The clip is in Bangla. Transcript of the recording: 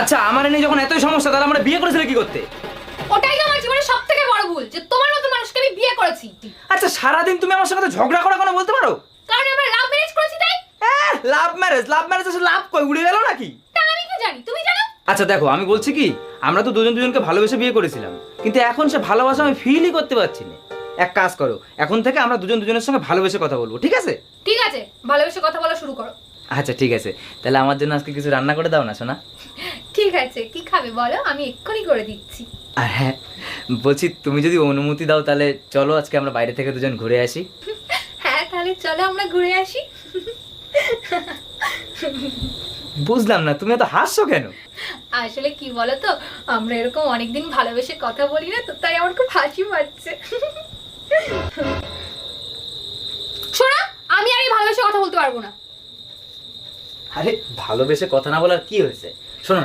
আচ্ছা আমার নিয়ে যখন এতই সমস্যা তাহলে আমরা বিয়ে করেছিলে কি করতে? ওটাই তো আমার জীবনের সবথেকে বড় ভুল যে তোমার মতো মানুষকে আমি বিয়ে করেছি। আচ্ছা সারাদিন তুমি আমার সঙ্গে ঝগড়া করা কোনো বলতে পারো? কারণ আমরা লাভ ম্যারেজ করেছি তাই। লাভ ম্যারেজ আসলে লাভ কই উড়ে গেল নাকি? তা আমি কি জানি, তুমি জানো? আচ্ছা দেখো আমি বলছি কি, আমরা তো দুজন দুজনকে ভালোবেসে বিয়ে করেছিলাম, কিন্তু এখন সে ভালোবাসা আমি ফিলই করতে পারছি না। এক কাজ করো, এখন থেকে আমরা দুজন দুজনের সঙ্গে ভালোবেসে কথা বলবো, ঠিক আছে? ঠিক আছে, ভালোবেসে কথা বলা শুরু করো। আচ্ছা ঠিক আছে, তাহলে আমার জন্য আজকে কিছু রান্না করে দাও না সোনা। ঠিক আছে, কি খাবে বলো, আমি এক্ষুনি করে দিচ্ছি। আর হ্যাঁ বলছি, তুমি যদি অনুমতি দাও তাহলে চলো আজকে আমরা বাইরে থেকে দুজন ঘুরে আসি। হ্যাঁ তাহলে চলো আমরা ঘুরে আসি। বুঝলাম না তুমি এত হাসছো কেন? আসলে কি বলো তো, আমরা এরকম অনেকদিন ভালোবেসে কথা বলি না তো, তাই আমার খুব হাসি পাচ্ছে। শোনা, আমি আর এই ভালোবেসে কথা বলতে পারবো না। আরে ভালোবেসে কথা না বলার কি হয়েছে? শোনো না,